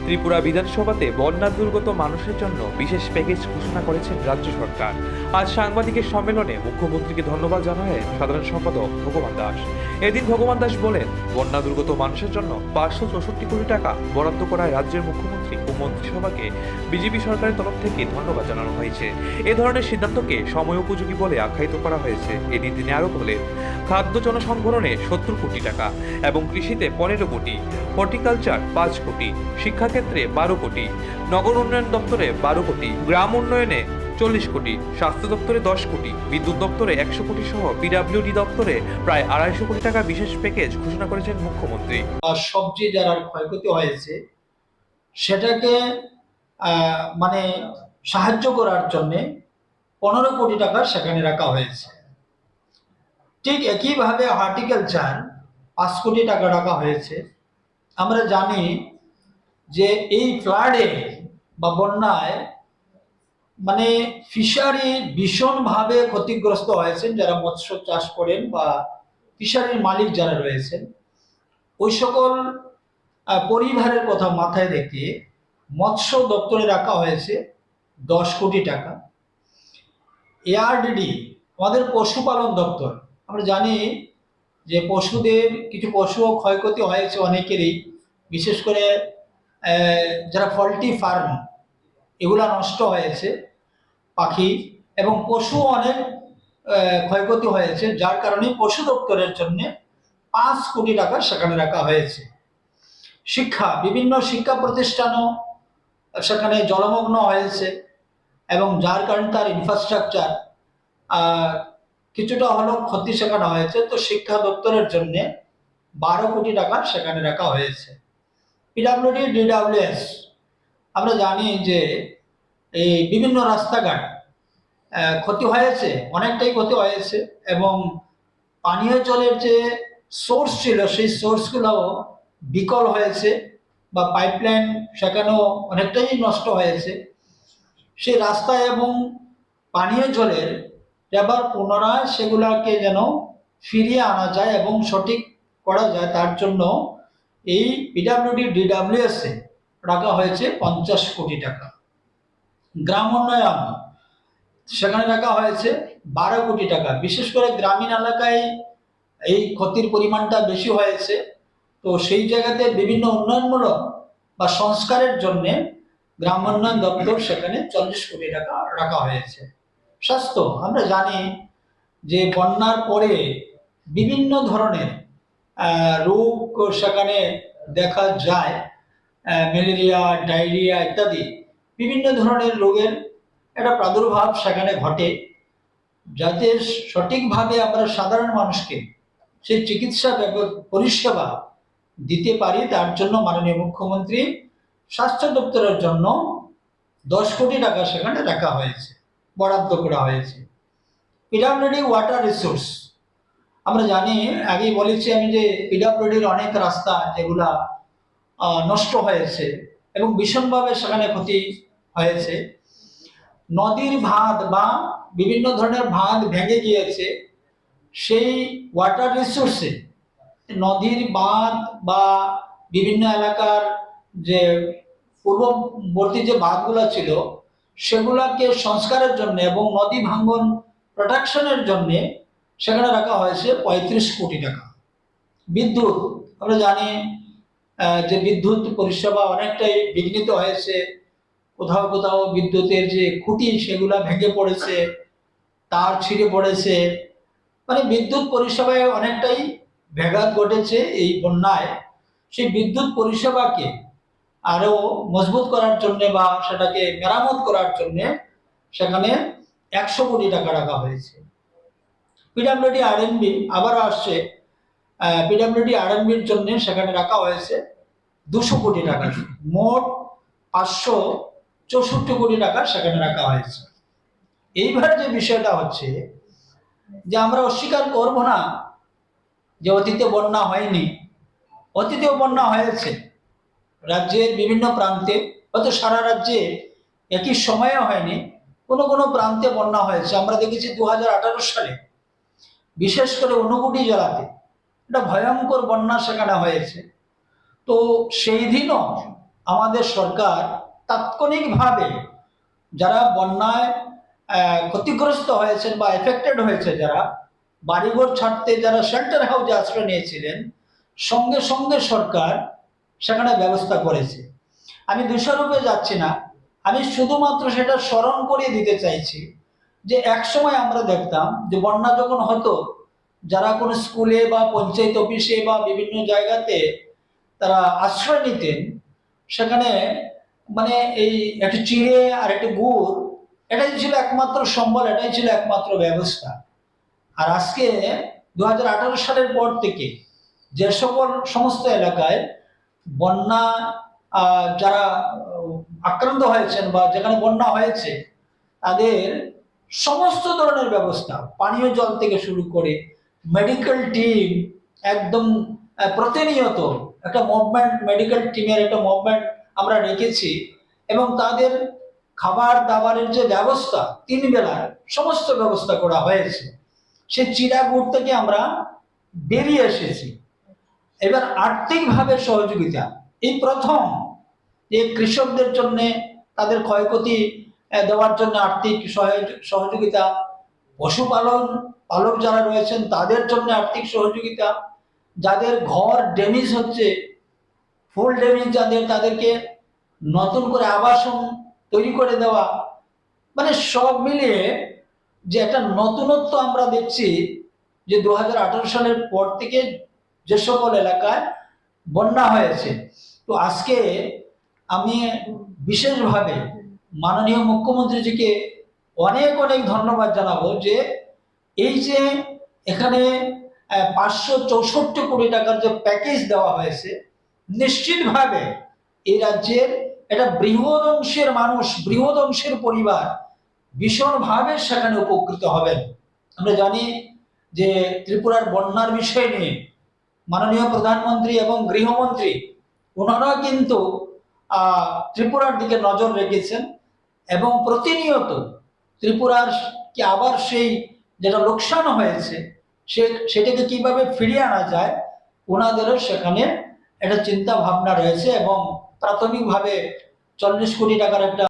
ত্রিপুরা বিধানসভাতে বন্যা দুর্গত মানুষের জন্য বিশেষ প্যাকেজ ঘোষণা করেছেন রাজ্য সরকার। আজ সাংবাদিকের সম্মেলনে মুখ্যমন্ত্রীকে ধন্যবাদ জানায় সাধারণ সম্পাদক ভগবান দাস। এদিন ভগবান দাস বলেন, বন্যা দুর্গত মানুষের জন্য 564 কোটি টাকা বরাদ্দ করায় রাজ্যের মুখ্যমন্ত্রী ও মন্ত্রিসভাকে বিজেপি সরকারের তরফ থেকে ধন্যবাদ জানানো হয়েছে। এ ধরনের সিদ্ধান্তকে সময় উপযোগী বলে আখ্যায়িত করা হয়েছে। এদিন তিনি আরও বলেন, খাদ্য জনসংভরণে 70 কোটি টাকা এবং কৃষিতে 15 কোটি, হর্টিকালচার 5 কোটি, শিক্ষাক্ষেত্রে 12 কোটি, নগর উন্নয়ন দপ্তরে 12 কোটি, গ্রাম উন্নয়নে 40 কোটি, স্বাস্থ্য দপ্তরে 10 কোটি, বিদ্যুৎ দপ্তরে 100 কোটি সহ পিডব্লিউডি দপ্তরে প্রায় 250 কোটি টাকা বিশেষ প্যাকেজ ঘোষণা করেছেন মুখ্যমন্ত্রী। সবজি যারা ক্ষয়ক্ষতি হয়েছে সেটাকে মানে সাহায্য করার জন্য 15 কোটি টাকা সেখানে রাখা হয়েছে। ঠিক একইভাবে হর্টিকালচার 5 কোটি টাকা রাখা হয়েছে। আমরা জানি যে এই ফ্লাডে বা বন্যায় মানে ফিশারি ভীষণভাবে ক্ষতিগ্রস্ত হয়েছেন যারা মৎস্য চাষ করেন বা ফিশারির মালিক যারা রয়েছেন, ওই সকল পরিবারের কথা মাথায় রেখে মৎস্য দপ্তরে রাখা হয়েছে 10 কোটি টাকা। এআরডিডি আমাদের পশুপালন দপ্তর, আমরা জানি যে পশুদের কিছু পশুও ক্ষয়ক্ষতি হয়েছে অনেকেরই, বিশেষ করে যারা পোল্ট্রি ফার্ম এগুলা নষ্ট হয়েছে, পাখি এবং পশু অনেক ক্ষয়ক্ষতি হয়েছে, যার কারণে পশু দপ্তরের জন্য 5 কোটি টাকা সেখানে রাখা হয়েছে। শিক্ষা, বিভিন্ন শিক্ষা প্রতিষ্ঠানও সেখানে জলমগ্ন হয়েছে এবং যার কারণে তার ইনফ্রাস্ট্রাকচার কিছুটা হলেও ক্ষতি সেখানে হয়েছে। তো শিক্ষা দপ্তরের জন্য 12 কোটি টাকা সেখানে রাখা হয়েছে। পিডব্লিউডি ডিডব্লিউএস, আমরা জানি যে এই বিভিন্ন রাস্তাঘাট ক্ষতি হয়েছে, অনেকটাই ক্ষতি হয়েছে এবং পানীয় জলের যে সোর্স ছিল সেই সোর্সগুলোও বিকল হয়েছে বা পাইপলাইন সেখানেও অনেকটাই নষ্ট হয়েছে। সেই রাস্তা এবং পানীয় জলের এবার পুনরায় সেগুলোকে যেন ফিরিয়ে আনা যায় এবং সঠিক করা যায়, তার জন্য এই পিডব্লিউডি ডিডব্লিউএস এ রাখা হয়েছে 50 কোটি টাকা। গ্রাম উন্নয়ন সেখানে রাখা হয়েছে 12 কোটি টাকা। বিশেষ করে গ্রামীণ এলাকায় এই ক্ষতির পরিমাণটা বেশি হয়েছে, তো সেই জায়গাতে বিভিন্ন উন্নয়নমূলক বা সংস্কারের জন্য গ্রাম উন্নয়ন দপ্তর সেখানে 40 কোটি টাকা রাখা হয়েছে। স্বাস্থ্য, আমরা জানি যে বন্যার পরে বিভিন্ন ধরনের রোগ সেখানে দেখা যায়, ম্যালেরিয়া, ডায়রিয়া ইত্যাদি বিভিন্ন ধরনের রোগের একটা প্রাদুর্ভাব সেখানে ঘটে। যাতে সঠিকভাবে আমরা সাধারণ মানুষকে সেই চিকিৎসা পরিষেবা দিতে পারি, তার জন্য মাননীয় মুখ্যমন্ত্রী স্বাস্থ্য দপ্তরের জন্য 10 কোটি টাকা সেখানে রাখা হয়েছে, বরাদ্দ করা হয়েছে। পিডব্লিউডি ওয়াটার রিসোর্স, আমরা জানি, আগেই বলেছি আমি যে পিডব্লিউডির অনেক রাস্তা যেগুলা নষ্ট হয়েছে এবং ভীষণভাবে সেখানে ক্ষতি হয়েছে। নদীর বাঁধ বা বিভিন্ন ধরনের বাঁধ ভেঙে গিয়েছে, সেই ওয়াটার রিসোর্সে নদীর বাঁধ বা বিভিন্ন এলাকার যে পূর্ববর্তী যে বাঁধগুলো ছিল সেগুলাকে সংস্কারের জন্য এবং নদী ভাঙ্গন প্রোটেকশনের জন্য সেখানে রাখা হয়েছে 35 কোটি টাকা। বিদ্যুৎ, আমরা জানি যে বিদ্যুৎ পরিষেবা অনেকটাই বিঘ্নিত হয়েছে, কোথাও কোথাও বিদ্যুতের যে খুঁটি সেগুলা ভেঙে পড়েছে, তার ছিঁড়ে পড়েছে, মানে বিদ্যুৎ পরিষেবায় অনেকটাই ব্যাঘাত ঘটেছে এই বন্যায়। সেই বিদ্যুৎ পরিষেবাকে আরো মজবুত করার জন্য বা সেটাকে মেরামত করার জন্য সেখানে 100 কোটি টাকা রাখা হয়েছে। পিডব্লিউডি আরএনবি আবারও আসছে, পিডব্লিউডি আরএনবির জন্য সেখানে রাখা হয়েছে 200 কোটি টাকা। মোট 564 কোটি টাকা সেখানে রাখা হয়েছে। এইবার যে বিষয়টা হচ্ছে যে আমরা অস্বীকার করব না যে অতীতে বন্যা হয়নি, অতীতেও বন্যা হয়েছে রাজ্যের বিভিন্ন প্রান্তে, হয়তো সারা রাজ্যে একই সময়ে হয়নি, কোনো কোনো প্রান্তে বন্যা হয়েছে। আমরা দেখেছি 2018 সালে বিশেষ করে ঊনকোটি জেলাতে একটা ভয়ঙ্কর বন্যা সেখানে হয়েছে। তো সেই দিনও আমাদের সরকার তাৎক্ষণিকভাবে যারা বন্যায় ক্ষতিগ্রস্ত হয়েছেন বা এফেক্টেড হয়েছে, যারা বাড়িঘর ছাড়তে যারা শেল্টার হাউসে আশ্রয় নিয়েছিলেন, সঙ্গে সঙ্গে সরকার সেখানে ব্যবস্থা করেছে। আমি দোষারোপে যাচ্ছি না, আমি শুধুমাত্র সেটা স্মরণ করিয়ে দিতে চাইছি যে একসময় আমরা দেখতাম যে বন্যা যখন হতো, যারা কোনো স্কুলে বা পঞ্চায়েত অফিসে বা বিভিন্ন জায়গাতে তারা আশ্রয় নিতেন, সেখানে মানে এই একটু চিড়ে আর একটু গুড়, এটাই ছিল একমাত্র সম্বল, এটাই ছিল একমাত্র ব্যবস্থা। আর আজকে 2018 সালের পর থেকে যে সকল সমস্ত এলাকায় বন্যা যারা আক্রান্ত হয়েছেন বা যেখানে বন্যা হয়েছে, তাদের সমস্ত ধরনের ব্যবস্থা, পানীয় জল থেকে শুরু করে মেডিকেল টিম, একদম প্রতিনিয়ত একটা মুভমেন্ট, মেডিকেল টিমের একটা মুভমেন্ট আমরা রেখেছি, এবং তাদের খাবার দাবারের যে ব্যবস্থা 3 বেলার সমস্ত ব্যবস্থা করা হয়েছে। সেই চিড়াগুড় থেকে আমরা বেরিয়ে এসেছি। এবার আর্থিকভাবে সহযোগিতা, এই প্রথম যে কৃষকদের জন্য তাদের ক্ষয়ক্ষতি দেওয়ার জন্য আর্থিক সহযোগিতা, পশুপালন পালক যারা রয়েছেন তাদের জন্য আর্থিক সহযোগিতা, যাদের ঘর ড্যামেজ হচ্ছে, ফুল ড্যামেজ যাদের, তাদেরকে নতুন করে আবাসন তৈরি করে দেওয়া, মানে সব মিলিয়ে যে একটা নতুনত্ব আমরা দেখছি যে 2018 সালের পর থেকে যে সকল এলাকায় বন্যা হয়েছে। তো আজকে আমি বিশেষভাবে মাননীয় মুখ্যমন্ত্রীজিকে অনেক অনেক ধন্যবাদ জানাবো যে এই যে এখানে 564 কোটি টাকার যে প্যাকেজ দেওয়া হয়েছে, নিশ্চিতভাবে এই রাজ্যের একটা বৃহৎ অংশের মানুষ, বৃহৎ অংশের পরিবার ভীষণভাবে সেখানে উপকৃত হবেন। আমরা জানি যে ত্রিপুরার বন্যার বিষয় নিয়ে মাননীয় প্রধানমন্ত্রী এবং গৃহমন্ত্রী ওনারা কিন্তু ত্রিপুরার দিকে নজর রেখেছেন, এবং প্রতিনিয়ত ত্রিপুরার কি আবার সেই যেটা লোকসান হয়েছে সেটাকে কিভাবে ফিরিয়ে আনা যায়, ওনাদেরও সেখানে একটা চিন্তা ভাবনা রয়েছে, এবং প্রাথমিকভাবে 40 কোটি টাকার একটা